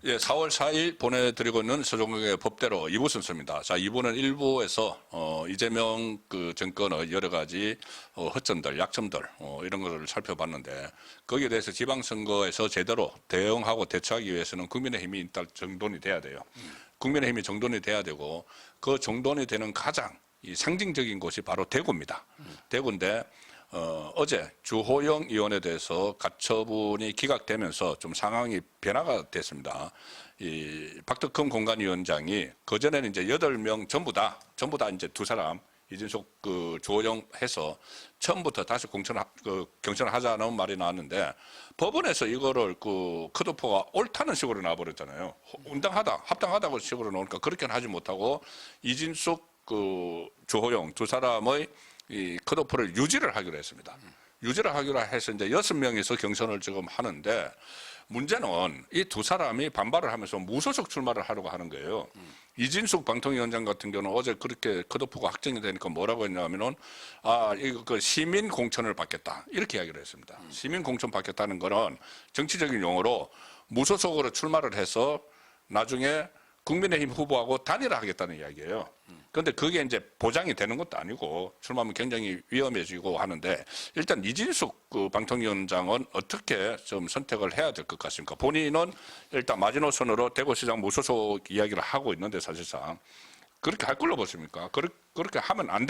예, 4월 4일 보내드리고 있는 서종국의 법대로 2부 순서입니다. 자, 2부는 1부에서 이재명 그 정권의 여러 가지 허점들, 약점들 이런 것을 살펴봤는데 거기에 대해서 지방선거에서 제대로 대응하고 대처하기 위해서는 국민의힘이 일단 정돈이 돼야 돼요. 국민의힘이 정돈이 돼야 되고 그 정돈이 되는 가장 이 상징적인 곳이 바로 대구입니다. 대구인데 어제 주호영 의원에 대해서 가처분이 기각되면서 좀 상황이 변화가 됐습니다. 이 박덕흠 공관위원장이 그전에는 이제 8명 전부 다 이제 두 사람 이진숙 그 주호영 해서 처음부터 다시 경선을 하자는 말이 나왔는데 법원에서 이거를 그 컷오프가 옳다는 식으로 나와버렸잖아요. 합당하다고 식으로 나오니까 그렇게는 하지 못하고 이진숙 그 주호영 두 사람의 이 컷오프를 유지를 하기로 했습니다. 유지를 하기로 해서 이제 6명이서 경선을 지금 하는데 문제는 이 두 사람이 반발을 하면서 무소속 출마를 하려고 하는 거예요. 이진숙 방통위원장 같은 경우는 어제 그렇게 컷오프가 확정이 되니까 뭐라고 했냐면은 이거 그 시민 공천을 받겠다. 이렇게 이야기를 했습니다. 시민 공천 받겠다는 거는 정치적인 용어로 무소속으로 출마를 해서 나중에 국민의힘 후보하고 단일화하겠다는 이야기예요. 그런데 그게 이제 보장이 되는 것도 아니고 출마하면 굉장히 위험해지고 하는데 일단 이진숙 그 방통위원장은 어떻게 좀 선택을 해야 될 것 같습니까? 본인은 일단 마지노선으로 대구시장 무소속 이야기를 하고 있는데 사실상 그렇게 할 걸로 보십니까? 그렇게 하면 안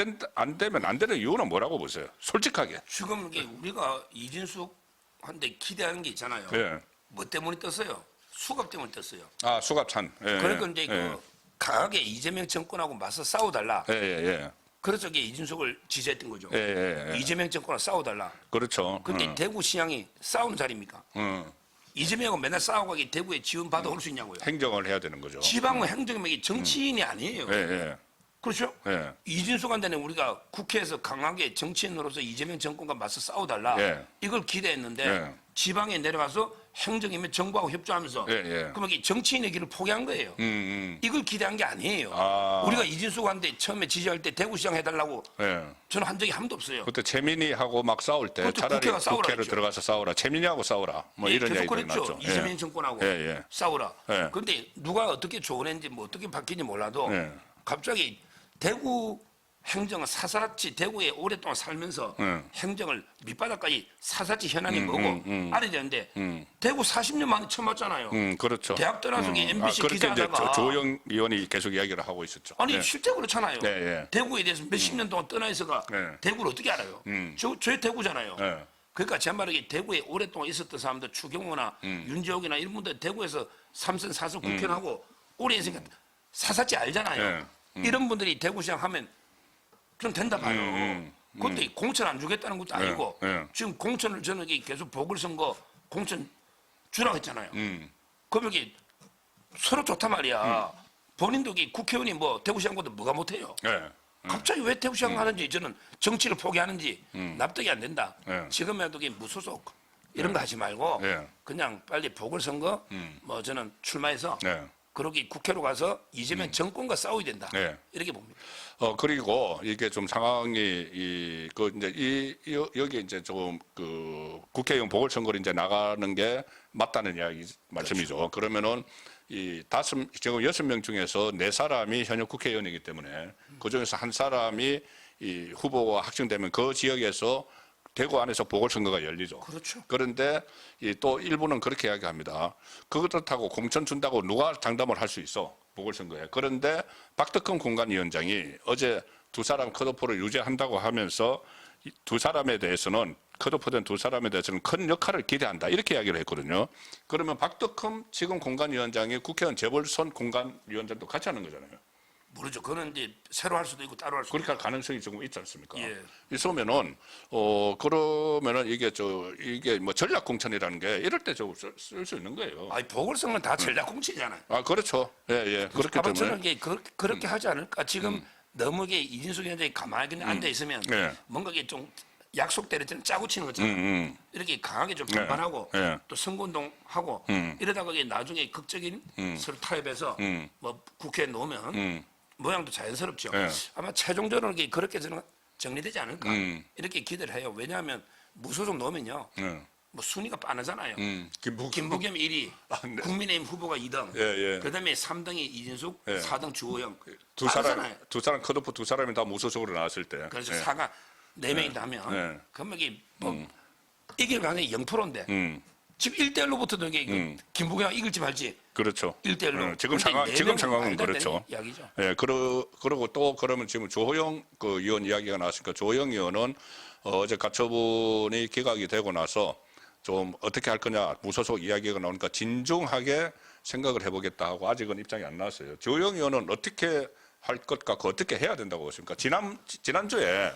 되면 안 되는 이유는 뭐라고 보세요? 솔직하게. 지금 이게 우리가 이진숙한테 기대하는 게 있잖아요. 예. 뭐 때문에 떴어요? 수갑 때문에 떴어요. 수갑찬. 예, 그러니까 이제 예. 그 강하게 이재명 정권하고 맞서 싸워달라. 예. 그래서 이게 이진숙을 지지했던 거죠. 예. 이재명 정권과 싸워달라. 그렇죠. 근데 대구시장이 싸우는 자리입니까? 이재명은 맨날 싸워가기 대구에 지원 받아 올 수 있냐고요. 행정을 해야 되는 거죠. 지방은 행정력이 정치인이 아니에요. 예. 그렇죠? 예. 이진숙한테는 우리가 국회에서 강하게 정치인으로서 이재명 정권과 맞서 싸워달라. 예. 이걸 기대했는데 예. 지방에 내려가서 행정이면 정부하고 협조하면서 예. 그럼 이게 정치인의 길을 포기한 거예요. 이걸 기대한 게 아니에요. 우리가 이진숙한테 처음에 지지할 때 대구시장 해달라고 저는 한 적이 한 번도 없어요. 그때 최민희하고 막 싸울 때 차라리 국회로 들어가서 싸우라. 최민희하고 싸우라. 뭐 이런 계속 이야기가 그랬죠. 났죠. 이재명 정권하고 싸우라. 그런데 누가 어떻게 조언했는지 뭐 어떻게 바뀌는지 몰라도 갑자기 대구 행정은 사사치 대구에 오랫동안 살면서 행정을 밑바닥까지 사사치 현안이 뭐고 알아야 되는데 대구 40년 만에 처음 왔잖아요. 그렇죠. 대학 떠나서 MBC 그렇게 이제 기자하다가 조영 의원이 계속 이야기를 하고 있었죠. 아니 실제 그렇잖아요. 네. 대구에 대해서 몇십 년 동안 떠나 있어가 대구를 어떻게 알아요? 저희 대구잖아요. 그러니까 제 말이 대구에 오랫동안 있었던 사람들 추경호나 윤지옥이나 이런 분들 대구에서 3선 4선 국회의원하고 오래 있으니까 사사치 알잖아요. 이런 분들이 대구시장 하면 좀 된다 봐요. 그런데 공천 안 주겠다는 것도 아니고 지금 공천을 저는 계속 보궐선거 공천 주라고 했잖아요. 그럼 여기 서로 좋단 말이야. 본인도 국회의원이 뭐 대구시장보다 뭐가 못해요. 갑자기 왜 대구시장 하는지 저는 정치를 포기하는지 납득이 안 된다. 지금이라도 무소속 이런 거 하지 말고 그냥 빨리 보궐선거 뭐 저는 출마해서 그러기 국회로 가서 이재명 정권과 싸워야 된다. 이렇게 봅니다. 그리고 이게 좀 상황이 여기 이제 조금 그 국회의원 보궐선거를 이제 나가는 게 맞다는 말씀이죠. 그렇죠. 그러면은 지금 6명 중에서 4사람이 현역 국회의원이기 때문에 그 중에서 한 사람이 이 후보가 확정되면 그 지역에서 대구 안에서 보궐선거가 열리죠. 그렇죠. 그런데 또 일부는 그렇게 이야기합니다. 그렇다고 공천 준다고 누가 장담을 할 수 있어. 보궐선거에. 그런데 박덕흠 공관위원장이 어제 두 사람 컷오프를 유지한다고 하면서 두 사람에 대해서는 컷오프된 두 사람에 대해서는 큰 역할을 기대한다. 이렇게 이야기를 했거든요. 그러면 박덕흠 지금 공관위원장이 국회의원 재벌선 공관위원장도 같이 하는 거잖아요. 모르죠. 그거는 이제 새로 할 수도 있고 따로 할 수도 그렇게 할 가능성이 조금 있지 않습니까? 예. 있으면은 그러면은 이게 뭐 전략 공천이라는 게 이럴 때 좀 쓸 수 있는 거예요. 아니 보궐선거는 다 전략 공천이잖아요. 그렇죠. 예. 그렇기 아마 때문에 저는 이게 그렇게 하지 않을까. 지금 너무 이게 이진숙 위원장이 가만히 그냥 앉아 있으면 뭔가 이게 좀 약속대로 좀 짜고 치는 거잖아요. 이렇게 강하게 좀 반발하고 또 선거운동하고 이러다가 이게 나중에 극적인 서로 타협해서 뭐 국회에 놓으면 모양도 자연스럽죠. 아마 최종적으로 그렇게 저는 정리되지 않을까 이렇게 기대를 해요. 왜냐하면 무소속 놓으면요. 뭐 순위가 빠르잖아요. 김부겸. 김부겸 1위, 네. 국민의힘 후보가 2등, 예. 그다음에 3등이 이진숙, 예. 4등 주호영. 두 사람 컷오프 두 사람이 다 무소속으로 나왔을 때. 그래서 예. 사가 4명이 다 하면 예. 그러면 이게 뭐 이길 가능성이 0%인데 음. 지금 1대1로부터도 이게 김부겸 이길지 말지 그렇죠. 1대1로. 지금 상황은 그렇죠. 이야기죠. 예, 그리고 또 그러면 지금 조호영 그 의원 이야기가 나왔으니까 조호영 의원은 어제 가처분이 기각이 되고 나서 좀 어떻게 할 거냐 무소속 이야기가 나오니까 진중하게 생각을 해보겠다 하고 아직은 입장이 안 나왔어요. 조호영 의원은 어떻게 할 것 같고 어떻게 해야 된다고 보십니까? 지난주에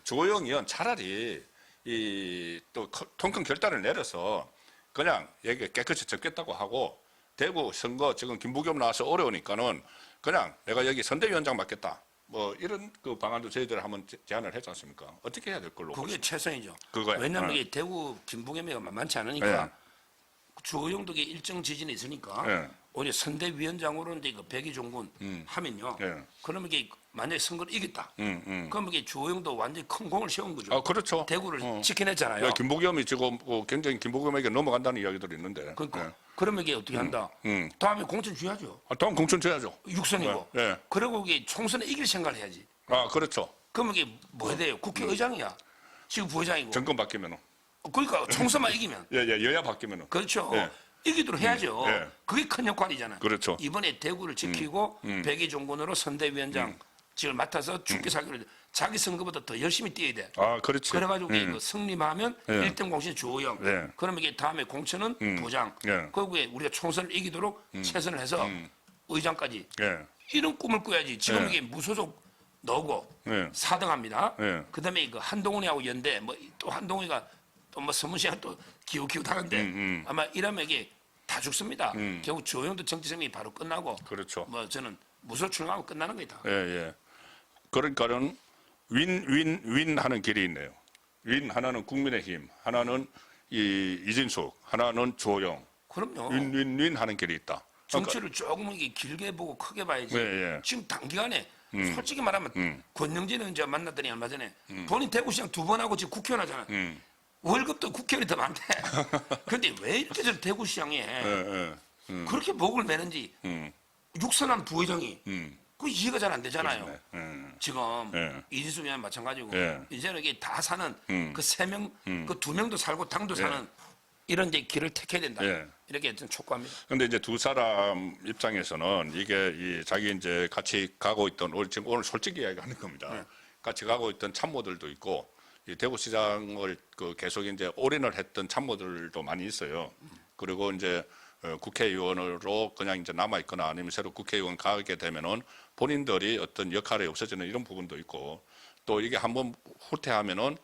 조호영 의원 차라리 이 또 통큰 결단을 내려서 그냥 얘기 깨끗이 접겠다고 하고 대구 선거 지금 김부겸 나와서 어려우니까는 그냥 내가 여기 선대위원장 맡겠다. 뭐 이런 그 방안도 저희들 한번 제안을 했지 않습니까? 어떻게 해야 될 걸로 그게 보십니까? 최선이죠. 그거예요. 왜냐하면 이게 대구 김부겸이 만만치 않으니까 예. 주호영도 일정 지진이 있으니까 예. 오히려 선대위원장으로 이제 그 백이종군 하면요. 예. 그러면 이게 만약에 선거를 이겼다. 그러면 이게 주호영도 완전히 큰 공을 세운 거죠. 아 그렇죠. 대구를 지켜냈잖아요. 야, 김부겸이 지금 굉장히 김부겸에게 넘어간다는 이야기들이 있는데. 그러니까 예. 그러면 이게 어떻게 한다? 다음에 공천 줘야죠. 다음 공천 줘야죠. 육선이고. 예, 예. 그리고 이게 총선에 이길 생각을 해야지. 아 그렇죠. 그러면 이게 뭐 해야 돼요? 국회의장이야. 지금 부의장이고. 정권 바뀌면은. 그러니까 총선만 이기면. 예, 여야 바뀌면은. 그렇죠. 예. 이기도록 해야죠. 예. 그게 큰 역할이잖아요. 그렇죠. 이번에 대구를 지키고 백이종군으로 선대위원장 직을 맡아서 죽기 살기로 자기 선거보다 더 열심히 뛰어야 돼. 아 그렇지. 그래가지고 이거 승리하면 예. 1등 공신 주호영. 예. 그러면 이게 다음에 공천은 부장. 예. 거기에 우리가 총선을 이기도록 최선을 해서 의장까지 예. 이런 꿈을 꿔야지. 지금 예. 이게 무소속 너고 예. 4등합니다. 예. 그다음에 그 한동훈이하고 연대 뭐 또 한동훈이가 또 뭐 서문시가 또 기웃기웃하는데 아마 이러면 이게 다 죽습니다. 결국 주호영도 정치생명이 바로 끝나고 그렇죠. 뭐 저는 무소속 출마하고 끝나는 거다. 예, 예. 그러니까는 윈 하는 길이 있네요. 윈 하나는 국민의힘, 하나는 이진숙, 하나는 조영. 그럼요. 윈 하는 길이 있다. 정치를 조금 이게 길게 보고 크게 봐야지. 예, 예. 지금 단기간에 솔직히 말하면 권영진은 이제 만났더니 얼마 전에 본인 대구시장 2번 하고 지금 국회의원 하잖아요. 월급도 국회의원이 더 많대. 그런데 왜 이렇게 저 대구시장에 예, 예. 그렇게 목을 매는지 육선한 부회장이 그 이해가 잘 안 되잖아요. 지금 예. 이진수 의원 마찬가지고 예. 이제는 이게 다 사는 그 3명, 그 2명도 살고 당도 사는 이런 이제 길을 택해야 된다. 예. 이렇게 좀 촉구합니다. 근데 이제 두 사람 입장에서는 이게 자기 이제 같이 가고 있던 지금 오늘 솔직히 이야기하는 겁니다. 같이 가고 있던 참모들도 있고 이 대구시장을 계속 이제 올인을 했던 참모들도 많이 있어요. 그리고 이제 국회의원으로 그냥 이제 남아 있거나 아니면 새로 국회의원 가게 되면은 본인들이 어떤 역할이 없어지는 이런 부분도 있고 또 이게 한번 후퇴하면은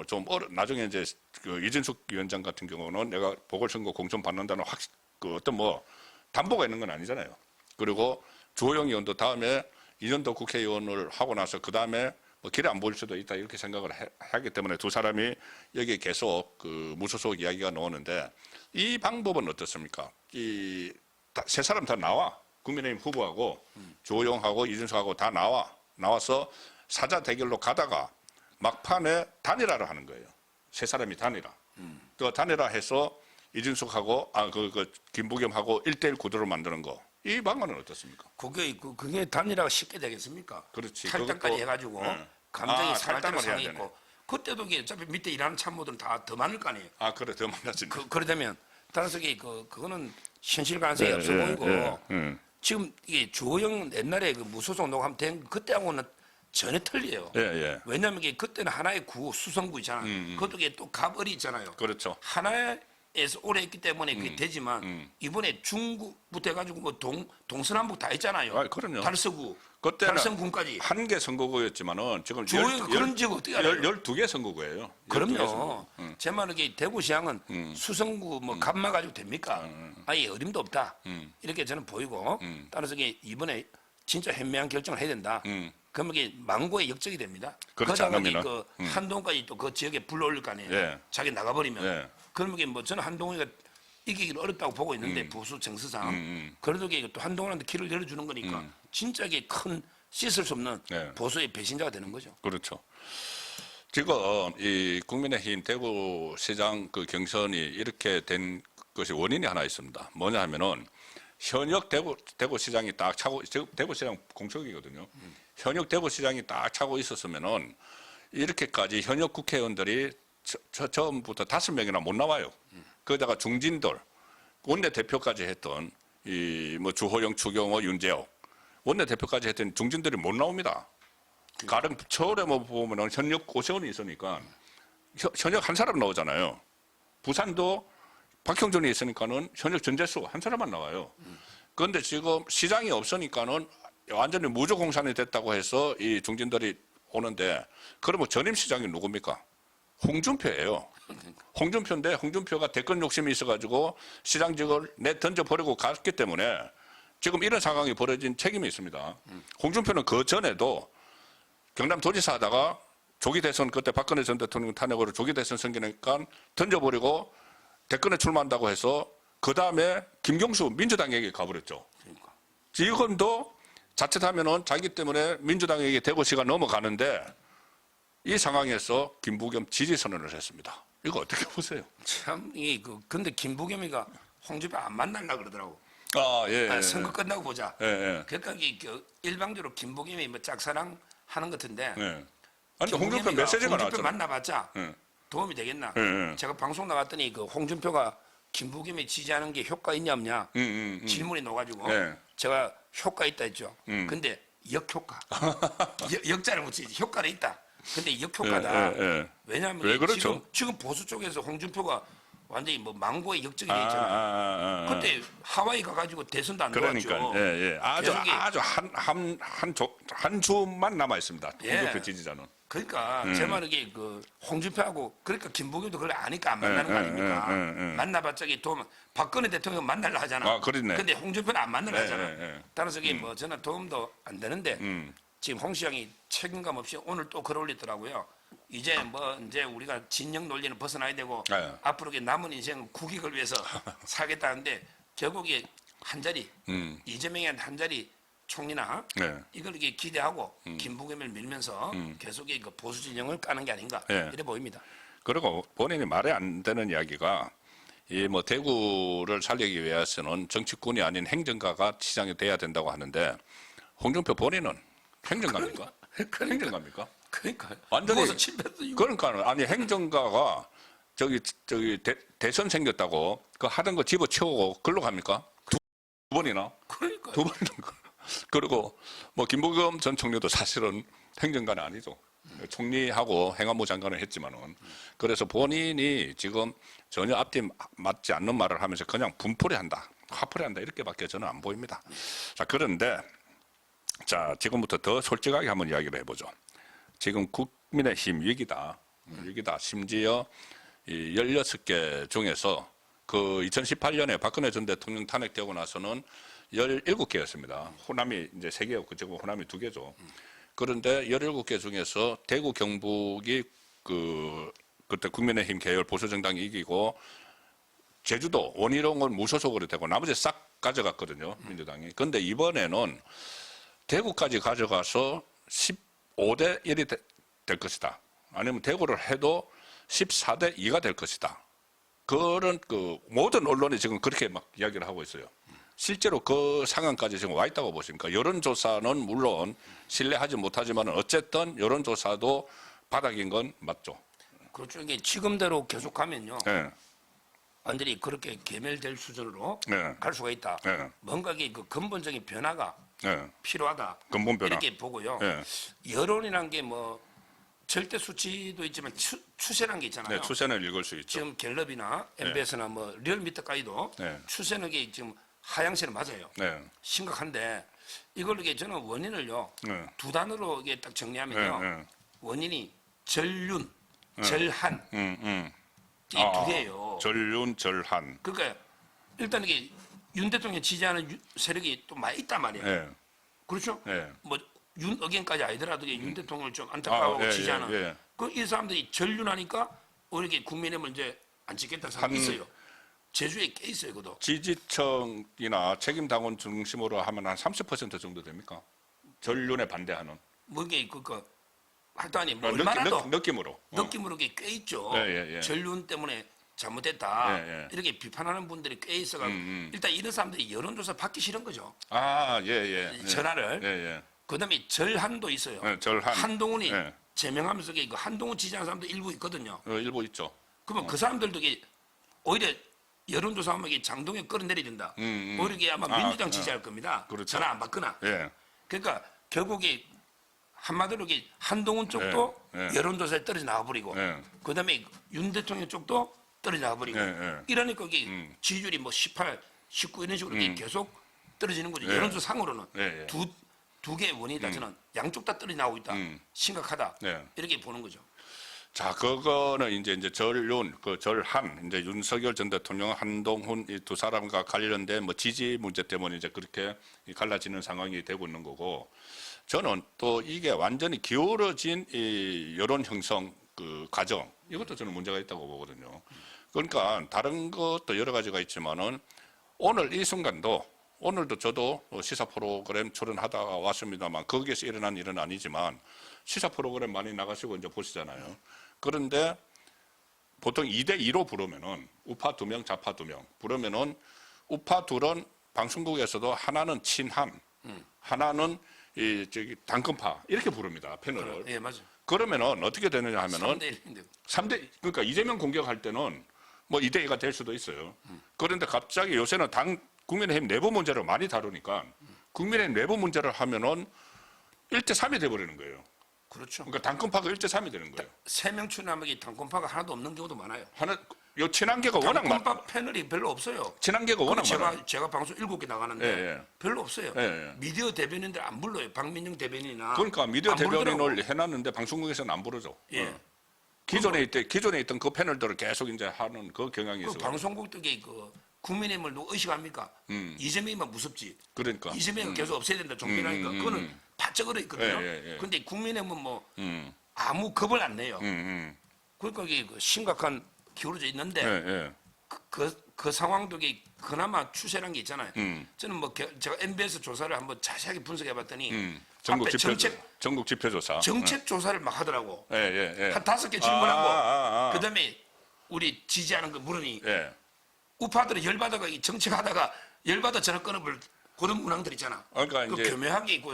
좀 나중에 이제 이진숙 위원장 같은 경우는 내가 보궐선거 공천 받는다는 어떤 뭐 담보가 있는 건 아니잖아요. 그리고 주호영 의원도 다음에 2년도 국회의원을 하고 나서 그 다음에 뭐 길에 안 보일 수도 있다 이렇게 생각을 하기 때문에 두 사람이 여기에 계속 무소속 이야기가 나오는데 이 방법은 어떻습니까? 이 세 사람 다 나와. 국민의힘 후보하고 조호영하고 이준석하고 다 나와서 사자 대결로 가다가 막판에 단일화를 하는 거예요. 세 사람이 단일화. 또 단일화해서 이준석하고 김부겸하고 1대1 구도를 만드는 거. 이 방안은 어떻습니까? 그게 단일화가 쉽게 되겠습니까? 그렇지. 탈당까지 그것도- 해가지고 네. 감정이 상할 때는 탈당을 해야 상이 있고 그때도 이게 어차피 밑에 일하는 참모들은 다 더 많을 거 아니에요. 아 그래 더 많아진다. 그러다면 따라서 그거는 현실 가능성이 없어 보이고 지금 이게 주호영 옛날에 그 무소속 녹음 된 그때하고는 전혀 틀려요. 예. 왜냐하면 이게 그때는 하나의 구 수성구 있잖아. 그것도 이게 또 갑을이 있잖아요. 그렇죠. 하나에서 오래 했기 때문에 그게 되지만 이번에 중구부터 해가지고 뭐 동서남북 다 했잖아요. 아, 그럼요. 달서구, 그때는 달성군까지. 한 개 선거구였지만은 지금 주호영 그런 적 어떻게 알아요? 12개 선거구예요. 12개 그럼요. 선거구. 제 말은 이게 대구시장은 수성구 뭐 갑만 가지고 됩니까? 아예 어림도 없다. 이렇게 저는 보이고 따라서 이게 이번에 진짜 현명한 결정을 해야 된다. 그러면 이게 망고의 역적이 됩니다. 그렇지 않으면은. 그 한동훈까지 또 그 지역에 불러올릴 거 아니에요. 예. 자기 나가버리면. 예. 그러면 이게 뭐 저는 한동훈이가 이기기를 어렵다고 보고 있는데 보수 정서상 그래도 이게 또 한동훈한테 길을 열어주는 거니까 진짜 이게 큰 씻을 수 없는 예. 보수의 배신자가 되는 거죠. 그렇죠. 지금 이 국민의힘 대구시장 그 경선이 이렇게 된 것이 원인이 하나 있습니다. 뭐냐 하면은 현역 대구시장이 딱 차고, 지금 대구시장 공석이거든요. 현역 대구시장이 딱 차고 있었으면은 이렇게까지 현역 국회의원들이 처음부터 5명이나 못 나와요. 거기다가 중진들, 원내대표까지 했던 이 뭐 주호영, 추경호, 윤재옥 원내대표까지 했던 중진들이 못 나옵니다. 가령 서울에 뭐 보면은 현역 오세훈이 있으니까 현역 한 사람 나오잖아요. 부산도 박형준이 있으니까는 현역 전재수 한 사람만 나와요. 그런데 지금 시장이 없으니까는 완전히 무조공산이 됐다고 해서 이 중진들이 오는데 그러면 전임 시장이 누굽니까? 홍준표예요. 홍준표인데 홍준표가 대권 욕심이 있어가지고 시장직을 던져버리고 갔기 때문에 지금 이런 상황이 벌어진 책임이 있습니다. 홍준표는 그 전에도 경남도지사 하다가 조기 대선 그때 박근혜 전 대통령 탄핵으로 조기 대선 생기니까 던져버리고 대권에 출마한다고 해서 그 다음에 김경수 민주당에게 가버렸죠. 그러니까. 지금도 자칫하면은 자기 때문에 민주당에게 대구시가 넘어가는데 이 상황에서 김부겸 지지 선언을 했습니다. 이거 어떻게 보세요? 참, 근데 김부겸이가 홍준표 안 만날라 그러더라고. 아, 예. 아, 선거 끝나고 보자. 예, 예. 그러니까 일방적으로 김부겸이 뭐 짝사랑 하는 것 같은데. 예. 아니, 홍준표 메시지가 홍준표 나왔잖아요. 만나봤자 예. 도움이 되겠나? 예, 예. 제가 방송 나갔더니 그 홍준표가 김부겸이 지지하는 게 효과 있냐 없냐 질문이 나와가지고 예. 제가 효과 있다 했죠. 근데 역효과. 역자를 붙이지 효과는 있다. 근데 역효과다. 예, 예. 왜냐하면 왜 그렇죠? 지금 보수 쪽에서 홍준표가 완전히 뭐 망고의 역적이 돼 아, 있잖아요. 아. 그때 하와이 가가지고 대선도 안 그러니까, 나왔죠. 예, 예. 아주 계속이- 한 주만 남아 있습니다. 예. 홍준표 지지자는. 그러니까 제 말은 이게 그 홍준표하고 그러니까 김부겸도 그걸 아니까 안 만나는 거 아닙니까? 만나봤자 이게 도움 박근혜 대통령 만날라 하잖아. 아, 그렇네. 근데 홍준표는 안 만날라 하잖아. 예. 따라서 이게 뭐 저는 도움도 안 되는데 지금 홍 시장이 책임감 없이 오늘 또 글 올리더라고요. 이제 우리가 진영 논리는 벗어나야 되고 예. 앞으로 이게 남은 인생은 국익을 위해서 살겠다는데 결국에 한 자리 이재명이 한 자리 총리나 네. 이걸 이렇게 기대하고 김부겸을 밀면서 계속 그 보수 진영을 까는 게 아닌가 네. 이래 보입니다. 그리고 본인이 말이 안 되는 이야기가 이 뭐 대구를 살리기 위해서는 정치꾼이 아닌 행정가가 시장이 돼야 된다고 하는데 홍준표 본인은 행정가입니까? 행정가입니까? 그러니까 완전히 누워서 침 뱉어 이거. 그러니까 아니 행정가가 저기 대선 생겼다고 그 하던 거 집어치우고 글로 갑니까? 두 번이나 그러니까 두 번이나 그리고 뭐 김부겸 전 총리도 사실은 행정가는 아니죠. 총리하고 행안부 장관을 했지만은 그래서 본인이 지금 전혀 앞뒤 맞지 않는 말을 하면서 그냥 분풀이 한다, 화풀이 한다 이렇게밖에 저는 안 보입니다. 자 그런데 자 지금부터 더 솔직하게 한번 이야기를 해보죠. 지금 국민의힘 위기다. 심지어 이 16개 중에서 그 2018년에 박근혜 전 대통령 탄핵되고 나서는 17개였습니다. 호남이 이제 3개였고 지금 호남이 2개죠. 그런데 17개 중에서 대구 경북이 그때 국민의힘 계열 보수정당이 이기고 제주도 원희룡은 무소속으로 되고 나머지 싹 가져갔거든요. 민주당이. 그런데 이번에는 대구까지 가져가서 15대 1이 될 것이다. 아니면 대구를 해도 14대 2가 될 것이다. 그런 모든 언론이 지금 그렇게 막 이야기를 하고 있어요. 실제로 그 상황까지 지금 와 있다고 보십니까? 여론조사는 물론 신뢰하지 못하지만 어쨌든 여론조사도 바닥인 건 맞죠. 그렇죠. 이게 지금대로 계속하면요. 네. 완전히 그렇게 개멸될 수준으로 네. 갈 수가 있다. 네. 뭔가 그 근본적인 변화가 네. 필요하다. 근본 변화. 이렇게 보고요. 네. 여론이란 게 뭐 절대 수치도 있지만 추세란 게 있잖아요. 네, 추세는 읽을 수 있죠. 지금 갤럽이나 MBS나 뭐 리얼미터까지도 네. 추세는 게 지금 하향세는 맞아요. 네. 심각한데 이걸 이게 저는 원인을요 네. 두 단어로 이게 딱 정리하면요 네, 네. 원인이 전륜, 절한 이 두 개예요. 전륜, 절한. 그러니까 일단 이게 윤 대통령 지지하는 세력이 또 많이 있단 말이에요. 네. 그렇죠? 네. 뭐 윤 의견까지 아니더라도 이게 윤 대통령을 좀 안타까워하고 예, 지지하는 예. 그 이 사람들이 전륜하니까 이렇게 국민의힘을 이제 안 찍겠다는 사람이 있어요. 제주에 꽤 있어요, 그도. 지지층이나 책임당원 중심으로 하면 한 30% 정도 됩니까? 전륜에 반대하는. 뭐 이게 하다니 뭐 얼마나 더 느낌으로. 느낌으로 꽤 있죠. 예. 전륜 때문에 잘못됐다. 예. 이렇게 비판하는 분들이 꽤 있어가지고 일단 이런 사람들이 여론조사 받기 싫은 거죠. 예. 전화를. 예. 그다음에 절한도 있어요. 절한. 한동훈이 예. 제명하면서 그 한동훈 지지하는 사람도 일부 있거든요. 일부 있죠. 그러면 그 사람들도 이게 오히려 여론조사하면 이게 장동혁 끌어내려야 된다. 오히려 이게 아마 민주당 지지할 겁니다. 그렇죠. 전화 안 받거나. 예. 그러니까 결국에 한마디로 이게 한동훈 쪽도 예. 여론조사에 떨어져 나와버리고 예. 그다음에 윤 대통령 쪽도 떨어져 나와버리고 예. 이러니까 이게 지지율이 뭐 18, 19 이런 식으로 이게 계속 떨어지는 거죠. 여론조사상으로는 예. 두 개의 원인이 다 저는 양쪽 다 떨어져 나오고 있다. 심각하다. 네. 이렇게 보는 거죠. 자, 그거는 이제 절윤, 절한, 이제 윤석열 전 대통령, 한동훈 이 두 사람과 관련된 뭐 지지 문제 때문에 이제 그렇게 갈라지는 상황이 되고 있는 거고, 저는 또 이게 완전히 기울어진 이 여론 형성 그 과정, 이것도 저는 문제가 있다고 보거든요. 그러니까 다른 것도 여러 가지가 있지만은 오늘 이 순간도 오늘도 저도 시사 프로그램 출연하다가 왔습니다만 거기에서 일어난 일은 아니지만 시사 프로그램 많이 나가시고 이제 보시잖아요. 그런데 보통 2대2로 부르면은 우파 2명, 좌파 2명 부르면은 우파 둘은 방송국에서도 하나는 친한, 하나는 이 저기 당권파 이렇게 부릅니다. 패널을. 예, 맞아요. 그러면은 어떻게 되느냐 하면은 3대 1인데. 3대 그러니까 이재명 공격할 때는 뭐 2대2가 될 수도 있어요. 그런데 갑자기 요새는 국민의힘 내부 문제를 많이 다루니까 국민의힘 내부 문제를 하면은 1대3이 돼버리는 거예요. 그렇죠. 그러니까 당권파가 1대3이 되는 거예요. 3명 출연하면 당권파가 하나도 없는 경우도 많아요. 요 친한계가 워낙 당권파 패널이 별로 없어요. 친한계가 워낙 많아요. 제가 방송 7개 나가는데 예. 별로 없어요. 예. 미디어 대변인들 안 불러요. 박민영 대변인이나. 그러니까 미디어 안 부르더라고. 대변인을 해놨는데 방송국에서는 안 부르죠. 예. 기존에 있던 그 패널들을 계속 이제 하는 그 경향이 그 있어요. 방송국들이 그 국민의힘을 누구 의식합니까? 이재명이만 무섭지. 그러니까. 이재명은 계속 없애야 된다. 종편하니까 그거는 바짝 얼어 있거든요. 예. 근데 국민의힘은 뭐 아무 겁을 안 내요. 그러니까 이게 그 심각한 기울어져 있는데 예. 그 상황도 이게 그나마 추세란 게 있잖아요. 저는 뭐 제가 MBS 조사를 한번 자세하게 분석해봤더니 앞에 전국 지표조사. 정책 조사를 막 하더라고. 예. 한 5개 질문하고 그다음에 우리 지지하는 거 물으니 예. 우파들은 열받아가 이 정책하다가 열받아 전화 끊어볼 그런 문항들 있잖아. 그러니까 그 이제 교묘하게 있고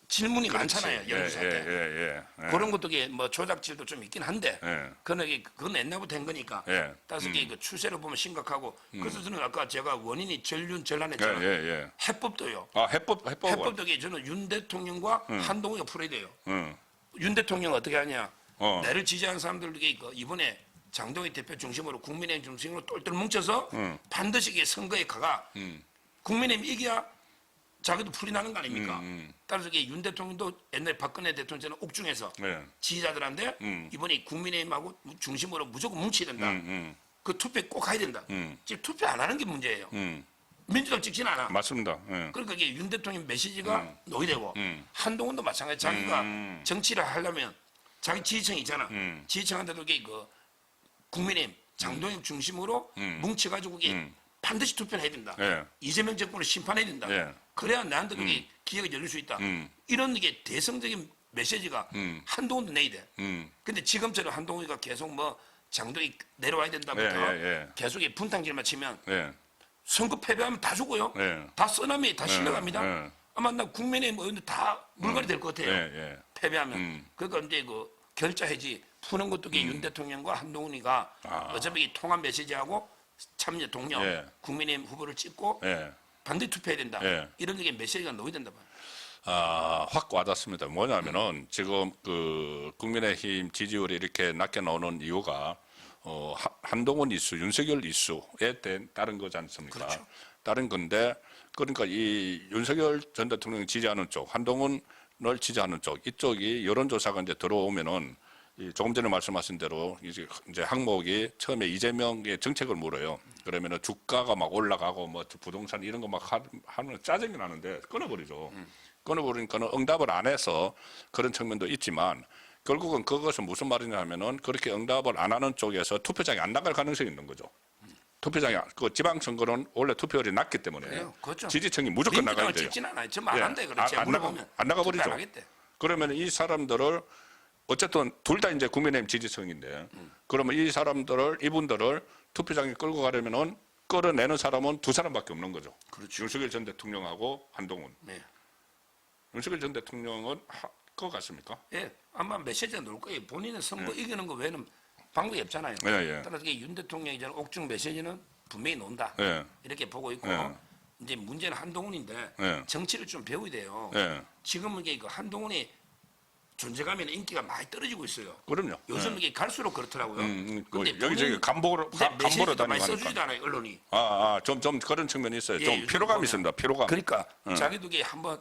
질문이 많잖아요. 여론조사 때. 예. 그런 것도 이게 뭐 조작질도 좀 있긴 한데 예. 그건 옛날부터 한 거니까 예. 5개 그 추세로 보면 심각하고 그래서 저는 아까 제가 원인이 전륜 전란했잖아요. 예. 해법도요. 해법은. 해법도 이게 저는 윤 대통령과 한동훈이가 풀어야 돼요. 윤 대통령 어떻게 하냐. 나를 지지하는 사람들 이게 이번에 장동희 대표 중심으로 국민의힘 중심으로 똘똘 뭉쳐서 반드시 이게 선거에 가가 국민의힘 이겨야 자기도 풀이 나는 거 아닙니까? 따라서 이게 윤 대통령도 옛날 박근혜 대통령처럼 옥중에서 지지자들한테 이번에 국민의힘하고 중심으로 무조건 뭉쳐야 된다. 그 투표에 꼭 가야 된다. 지금 투표 안 하는 게 문제예요. 민주당 찍지는 않아. 맞습니다. 그러니까 이게 윤 대통령 메시지가 노이되고 한동훈도 마찬가지. 자기가 정치를 하려면 자기 지지층이 있잖아. 지지층한테도 이게 그 국민의힘 장동혁 중심으로 뭉쳐가지고 이게 반드시 투표를 해야 된다. 예. 이재명 정권을 심판해야 된다. 예. 그래야 나한테 그게 기회가 열릴 수 있다. 이런 게 대성적인 메시지가 한동훈도 내야 돼. 근데 지금처럼 한동훈이가 계속 뭐 장동이 내려와야 된다부터 계속 분탕질만 치면 선거 패배하면 다 죽어요. 다 써남이 다 실려갑니다. 아마 나 국민의힘 의원들 다 물갈이 될 것 같아요. 패배하면. 그러니까 이제 그 결자해지 푸는 것도 윤 대통령과 한동훈이가 어차피 이 통합 메시지하고 참여 동료 국민의힘 후보를 찍고 반대 투표해야 된다. 이런 게 메시지가 넣어야 된다 봐요. 확 와닿습니다. 뭐냐면은 지금 그 국민의힘 지지율이 이렇게 낮게 나오는 이유가 한동훈 이슈, 윤석열 이슈에 따른 거지 않습니까? 그렇죠. 다른 건데 그러니까 이 윤석열 전 대통령을 지지하는 쪽, 한동훈을 지지하는 쪽 이쪽이 여론조사가 이제 들어오면은 조금 전에 말씀하신 대로 이제 항목이 처음에 이재명의 정책을 물어요. 그러면은 주가가 막 올라가고 뭐 부동산 이런 거 막 하면 짜증이 나는데 끊어버리죠. 끊어버리니까는 응답을 안 해서 그런 측면도 있지만 결국은 그것은 무슨 말이냐 하면은 그렇게 응답을 안 하는 쪽에서 투표장에 안 나갈 가능성이 있는 거죠. 투표장에 그 지방선거는 원래 투표율이 낮기 때문에 그렇죠. 지지층이 무조건 나가야 돼요. 찍진 않아요. 좀 안 한대 그렇지. 안 나가버리죠. 그러면 이 사람들을 어쨌든 둘 다 이제 국민의힘 지지층인데 그러면 이분들을 투표장에 끌고 가려면은 끌어내는 사람은 두 사람밖에 없는 거죠. 그렇죠. 윤석열 전 대통령하고 한동훈. 네. 윤석열 전 대통령은 할 것 같습니까? 예, 아마 메시지가 나올 거예요. 본인은 선거 이기는 거 외에는 방법이 없잖아요. 예, 예. 따라서 윤 대통령이 저는 옥중 메시지는 분명히 논다. 예. 이렇게 보고 있고 예. 이제 문제는 한동훈인데 예. 정치를 좀 배워야 돼요. 예. 지금은 이게 그 한동훈이 존재감이나 인기가 많이 떨어지고 있어요. 그럼요. 요즘 이게 갈수록 그렇더라고요. 근데 여기저기 간보로 메시지도 많이 다니고 써주잖아요, 언론이. 좀 그런 측면이 있어요. 예, 좀 요즘 피로감이 보면. 있습니다. 피로감. 그러니까 자기도 이게 한번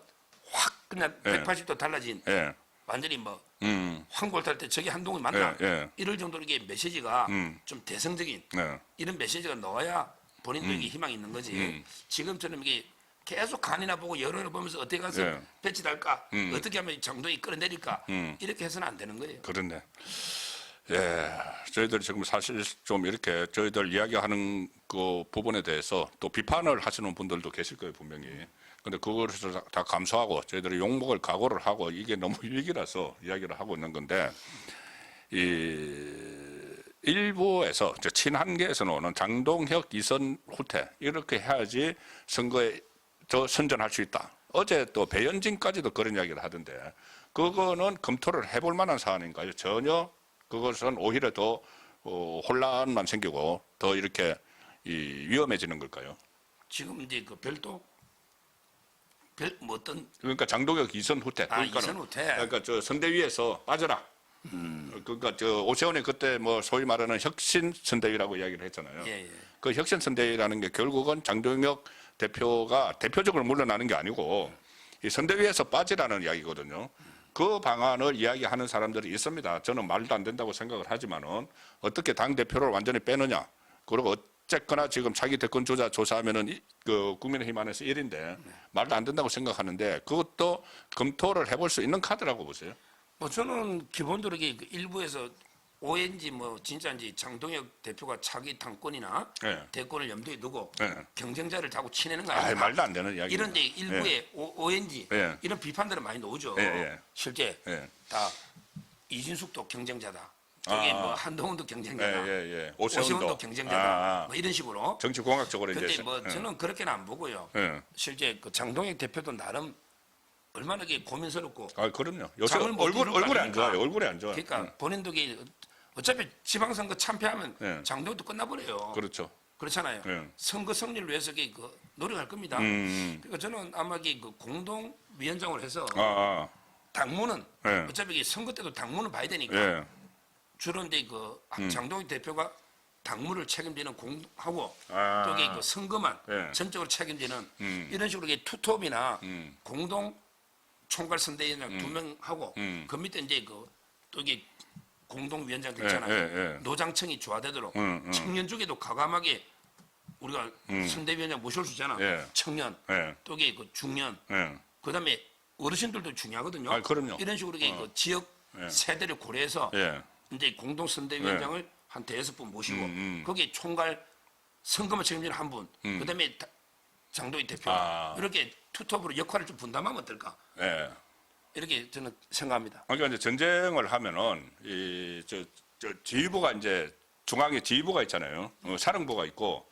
확 그냥 예. 180도 달라진 예. 완전히 뭐 음. 황골탈 때 저게 한동훈이 맞나? 예, 예. 이럴 정도로 이게 메시지가 좀 대성적인 네. 이런 메시지가 나와야 본인도 이게 희망이 있는 거지. 지금처럼 이게 계속 간이나 보고 여론을 보면서 어떻게 가서 예. 배치 달까? 어떻게 하면 정도이 끌어내릴까? 이렇게 해서는 안 되는 거예요. 그렇네. 예, 저희들이 지금 사실 좀 이렇게 저희들 이야기하는 그 부분에 대해서 또 비판을 하시는 분들도 계실 거예요, 분명히. 근데 그것을 다 감수하고 저희들이 욕먹을 각오를 하고 이게 너무 위기라서 이야기를 하고 있는 건데, 일부에서 친한계에서는 오는 장동혁, 이선 후퇴 이렇게 해야지 선거에 더 선전할 수 있다. 어제 또 배현진까지도 그런 이야기를 하던데 그거는 검토를 해볼 만한 사안인가요? 전혀 그것은 오히려 더 혼란만 생기고 더 이렇게 위험해지는 걸까요? 지금 이제 그 별도 뭐 어떤 그러니까 장동혁, 이선 후퇴. 이선 후퇴. 그러니까 저 선대위에서 빠져라. 그러니까 저 오세훈이 그때 뭐 소위 말하는 혁신 선대위라고 이야기를 했잖아요. 예, 예. 그 혁신 선대위라는 게 결국은 장동혁 대표가 대표적으로 물러나는 게 아니고 이 선대위에서 빠지라는 이야기거든요. 그 방안을 이야기하는 사람들이 있습니다. 저는 말도 안 된다고 생각을 하지만은 어떻게 당 대표를 완전히 빼느냐. 그리고 어쨌거나 지금 차기 대권 주자 조사하면은 그 국민의힘 안에서 1인데 말도 안 된다고 생각하는데 그것도 검토를 해볼 수 있는 카드라고 보세요. 뭐 저는 기본적으로 이게 그 일부에서 오해인지 뭐 진짜인지 장동혁 대표가 차기 당권이나 네. 대권을 염두에 두고 네. 경쟁자를 자꾸 치내는 거 아, 아니야? 말도 안 되는 이야기. 이런 데 일부에 오해인지 네. 이런 비판들은 많이 나오죠. 네. 실제 네. 다 이진숙도 경쟁자다. 저기 뭐 한동훈도 경쟁자다. 오세훈도 경쟁자다. 뭐 이런 식으로. 정치공학적으로 근데 이제. 뭐 저는 그렇게는 안 보고요. 실제 그 장동혁 대표도 나름 얼마나 이게 고민스럽고. 그럼요. 요새 잠을 못 이룰 거 얼굴이 안 아닙니까? 좋아요. 얼굴이 안 좋아요. 그러니까 본인도 이게 어차피 지방선거 참패하면 네. 장동혁도 끝나버려요. 그렇죠. 그렇잖아요. 네. 선거 승리를 위해서 이게 그 노력할 겁니다. 그러니까 저는 아마 이게 그 공동위원장을 해서 당무는 네. 어차피 이게 선거 때도 당무는 봐야 되니까 예. 주로 이제 그 장동혁 대표가 당무를 책임지는 공하고 아. 또 이게 그 선거만 네. 전적으로 책임지는 이런 식으로 이게 투톱이나 공동 총괄 선대위원장 2명하고 그 밑에 이제 그 또 이게 공동위원장들 있잖아요. 노장청이 조화되도록 청년 쪽에도 과감하게 우리가 선대위원장 모실 수 있잖아. 예. 청년 예. 또 이게 그 중년 예. 그다음에 어르신들도 중요하거든요. 그럼요. 이런 식으로 이게 그 지역 세대를 고려해서 예. 이제 공동 선대위원장을 한 대여섯 분 모시고 거기에 총괄 선거만 책임지는 한 분, 그다음에 장동희 대표 이렇게 투톱으로 역할을 좀 분담하면 어떨까? 예. 이렇게 저는 생각합니다. 그러니까 이제 전쟁을 하면은 저 지휘부가 이제 중앙에 지휘부가 있잖아요. 사령부가 있고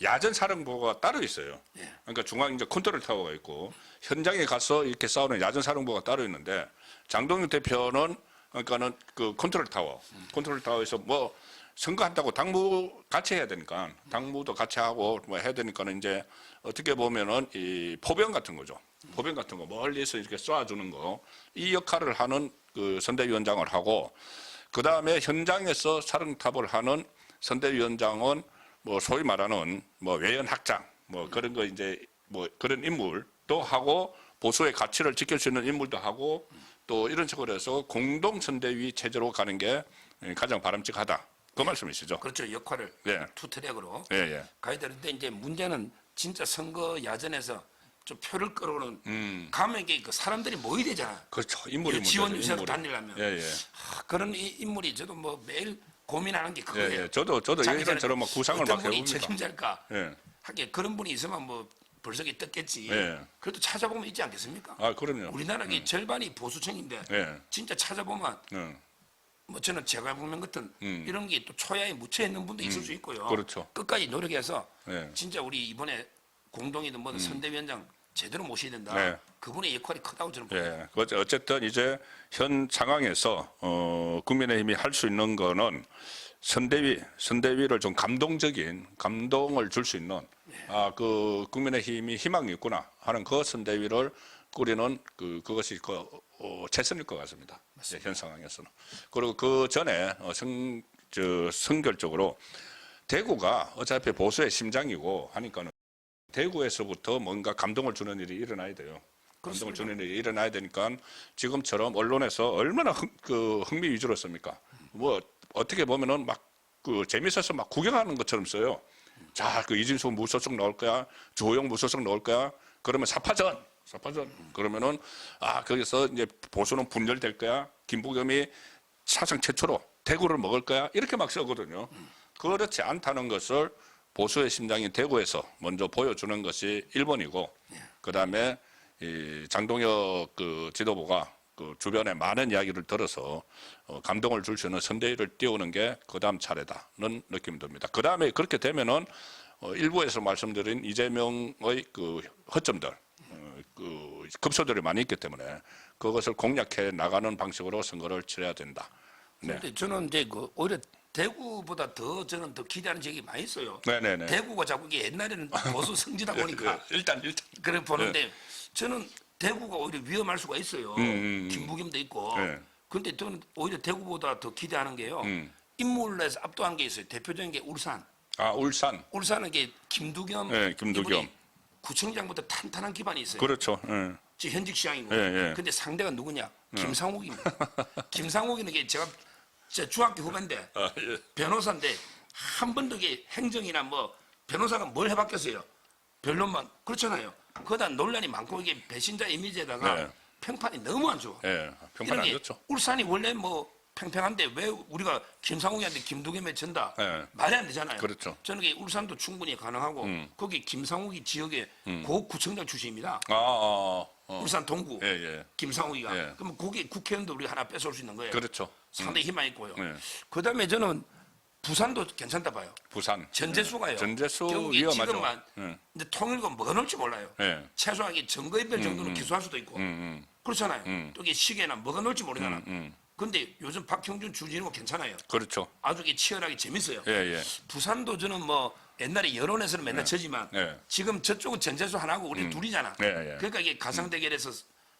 야전 사령부가 따로 있어요. 그러니까 중앙 이제 컨트롤 타워가 있고 현장에 가서 이렇게 싸우는 야전 사령부가 따로 있는데 장동혁 대표는 그러니까는 그 컨트롤 타워에서 뭐 선거한다고 당무 같이 해야 되니까 당무도 같이 하고 뭐 해야 되니까는 이제 어떻게 보면은 이 포병 같은 거죠. 포병 같은 거 멀리서 이렇게 쏴주는 거 이 역할을 하는 그 선대위원장을 하고 그 다음에 현장에서 사령탑을 하는 선대위원장은 뭐 소위 말하는 뭐 외연학장 뭐 그런 거 이제 뭐 그런 인물도 하고 보수의 가치를 지킬 수 있는 인물도 하고 또 이런 식으로 해서 공동 선대위 체제로 가는 게 가장 바람직하다. 그 말씀이시죠? 그렇죠. 역할을 예. 투트랙으로 예. 가야 되는데 이제 문제는 진짜 선거 야전에서 좀 표를 끌어오는 가면 이게 그 사람들이 모여야 되잖아. 그렇죠. 인물이 지원 문제죠, 유세로 인물이. 다니려면 예. 그런 인물이 저도 뭐 매일 고민하는 게 그거예요. 예. 저도 이런저런 막 구상을 어떤 막 분이 해봅니다. 책임질까? 예. 하게 그런 분이 있으면 뭐 벌써기 떴겠지. 예. 그래도 찾아보면 있지 않겠습니까? 그럼요. 우리나라 절반이 보수층인데 예. 진짜 찾아보면 뭐 저는 재갈공명 같은 이런 게 또 초야에 묻혀 있는 분도 있을 수 있고요. 그렇죠. 끝까지 노력해서 네. 진짜 우리 이번에 공동이든 뭐든 선대위원장 제대로 모셔야 된다. 네. 그분의 역할이 크다고 저는 봅니다. 예. 어쨌든 이제 현 상황에서 국민의힘이 할 수 있는 거는 선대위를 좀 감동을 줄 수 있는 그 국민의힘이 희망이 있구나 하는 그 선대위를 꾸리는 그것이 최선일 것 같습니다. 예, 현 상황에서는. 그리고 그 전에 선결적으로 대구가 어차피 보수의 심장이고 하니까는 대구에서부터 뭔가 감동을 주는 일이 일어나야 돼요. 감동을 주는 일이 일어나야 되니까 지금처럼 언론에서 얼마나 흥미 위주로 씁니까? 뭐 어떻게 보면은 막 재밌어서 막 구경하는 것처럼 써요. 자, 이진수 무소속 나올 거야, 조영 무소속 나올 거야. 그러면 사파전. 그러면은 거기서 이제 보수는 분열될 거야. 김부겸이 사상 최초로 대구를 먹을 거야. 이렇게 막 쓰거든요. 그렇지 않다는 것을 보수의 심장인 대구에서 먼저 보여주는 것이 1번이고, 그 다음에 장동혁 지도부가 주변에 많은 이야기를 들어서 감동을 줄 수 있는 선대위를 띄우는 게 그 다음 차례다는 느낌이 듭니다. 그 다음에 그렇게 되면은 일부에서 말씀드린 이재명의 허점들, 급소들이 많이 있기 때문에 그것을 공략해 나가는 방식으로 선거를 치러야 된다. 네. 근데 저는 이제 오히려 대구보다 더 저는 더 기대하는 적이 많이 있어요. 네네네. 대구가 자꾸 이게 옛날에는 보수 성지다 보니까 일단 그래 보는데 저는 대구가 오히려 위험할 수가 있어요. 김부겸도 있고. 그런데 저는 오히려 대구보다 더 기대하는 게요. 인물에서 압도한 게 있어요. 대표적인 게 울산. 울산. 울산은 게 김두겸. 네, 김두겸. 이분이 구청장부터 탄탄한 기반이 있어요. 그렇죠. 지 현직 시장이고. 예. 근데 상대가 누구냐? 김상욱입니다. 김상욱이는 게 제가 중학교 후배인데 변호사인데 한 번도 이게 행정이나 뭐 변호사가 뭘 해봤겠어요? 변론만 그렇잖아요. 그러다 논란이 많고 이게 배신자 이미지에다가 네. 평판이 너무 안 좋아. 평판 안 좋죠. 울산이 원래 뭐 팽팽한데 왜 우리가 김상욱이한테 김두겸에 전다? 말이 안 되잖아요. 그렇죠. 저는 이게 울산도 충분히 가능하고 거기 김상욱이 지역의 고 구청장 출신입니다. 울산 동구 김상욱이가. 그러면 거기 국회의원도 우리가 하나 뺏어올 수 있는 거예요. 그렇죠. 상당히 희망이 있고요. 그다음에 저는 부산도 괜찮다 봐요. 부산. 전재수가요. 전재수 경기 위험하죠. 지금만 근데 통일과 뭐가 넣을지 몰라요. 최소한 정거인별 정도는 기소할 수도 있고 그렇잖아요. 또 이게 시계나 뭐가 넣을지 모르잖아. 근데 요즘 박형준 주진우 괜찮아요. 그렇죠. 아주 치열하게 재밌어요. 예. 부산도 저는 뭐 옛날에 여론에서는 맨날 져지만 지금 저쪽은 전재수 하나고 우리 둘이잖아. 그러니까 이게 가상 대결에서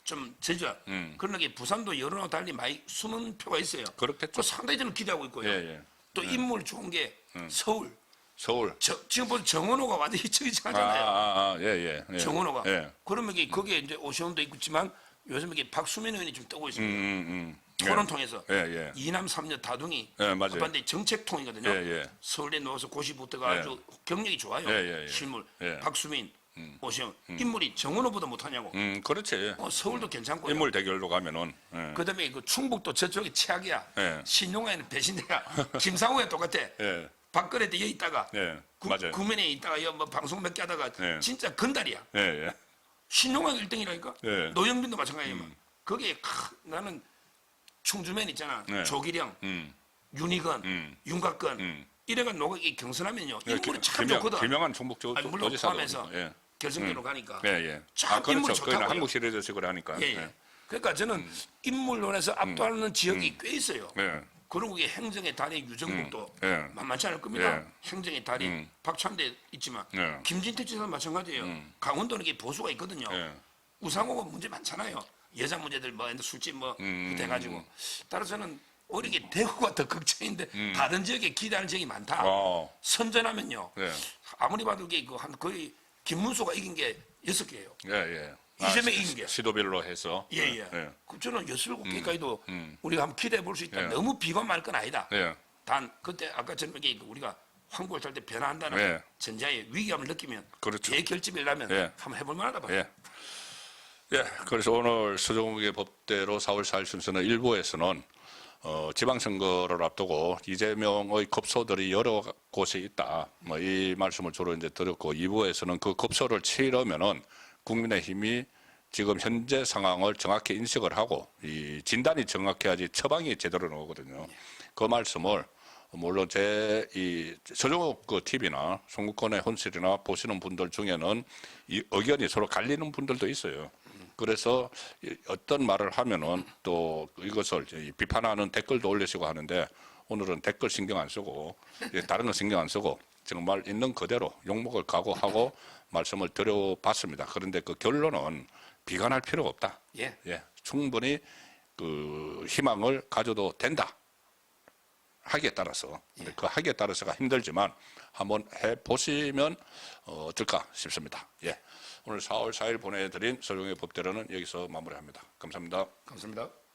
좀 져져. 그러나 게 부산도 여론하고 달리 많이 숨은 표가 있어요. 그렇겠죠. 그 상당히 저는 기대하고 있고요. 또 인물 좋은 게 서울. 지금 보면 정원호가 완전히 희청희청하잖아요. 정원호가. 그러면 이게 거기에 이제 오시원도 있지만 요즘 이게 박수민 의원이 좀 뜨고 있습니다. 토론 통해서 이남 삼녀 다둥이 한반도의 정책통이거든요. 서울에 누워서 고시부터가 아주 경력이 좋아요. 실물 박수민, 오시원 인물이 정원호보다 못하냐고. 그렇지. 서울도 괜찮고요. 인물 대결로 가면은. 그다음에 충북도 저쪽이 최악이야. 신용화에는 배신자야. 김상우에 똑같아. 박근혜도 여기 있다가 맞아요. 구면에 있다가 뭐 방송 몇 개 하다가 진짜 건달이야. 신용화가 1등이라니까. 노영빈도 마찬가지지만 거기에 나는 충주면 있잖아. 조기령, 윤희건, 윤곽건 이래가 노각이 경선하면요. 인물이 참 좋거든. 김영한 충북도 물론 포함해서 결승대로 가니까. 참 인물이 좋다고요. 한국 시리즈식으로 하니까. 그러니까 저는 인물론에서 압도하는 지역이 꽤 있어요. 그리고 이게 행정의 달인 유정국도 만만치 않을 겁니다. 행정의 달인 박찬대 있지만 김진태 지사 마찬가지예요. 강원도는 이게 보수가 있거든요. 우상호가 문제 많잖아요. 여자 문제들 뭐 술집 뭐 돼가지고 따라서는 오히려 이게 대구가 더 걱정인데 다른 지역에 기대하는 지역이 많다. 선전하면요. 아무리 봐도 이게 거의 김문수가 이긴 게 6개예요. 이재명이 이긴 게. 시도별로 해서. 저는 6개까지도 우리가 한번 기대해 볼 수 있다. 너무 비관할 건 아니다. 단 그때 아까처럼 이게 우리가 황골 탈 때 변화한다는 전자의 위기감을 느끼면 대결집을 나면 한번 해볼 만하다 봐요. 그래서 오늘 서정욱의 법대로 4월 4일 순서는 일부에서는 지방선거를 앞두고 이재명의 급소들이 여러 곳에 있다. 뭐 이 말씀을 주로 이제 드렸고 2부에서는 그 급소를 치려면은 국민의힘이 지금 현재 상황을 정확히 인식을 하고 이 진단이 정확해야지 처방이 제대로 나오거든요. 그 말씀을 물론 제 이 서정욱 그 TV나 송국권의 혼술이나 보시는 분들 중에는 이 의견이 서로 갈리는 분들도 있어요. 그래서 어떤 말을 하면은 또 이것을 비판하는 댓글도 올리시고 하는데 오늘은 댓글 신경 안 쓰고 다른 거 신경 안 쓰고 정말 있는 그대로 욕먹을 각오하고 말씀을 드려봤습니다. 그런데 그 결론은 비관할 필요가 없다. 예. 충분히 그 희망을 가져도 된다. 하기에 따라서 그 하기에 따라서가 힘들지만 한번 해 보시면 어떨까 싶습니다. 오늘 4월 4일 보내드린 서정의 법대로는 여기서 마무리합니다. 감사합니다. 감사합니다.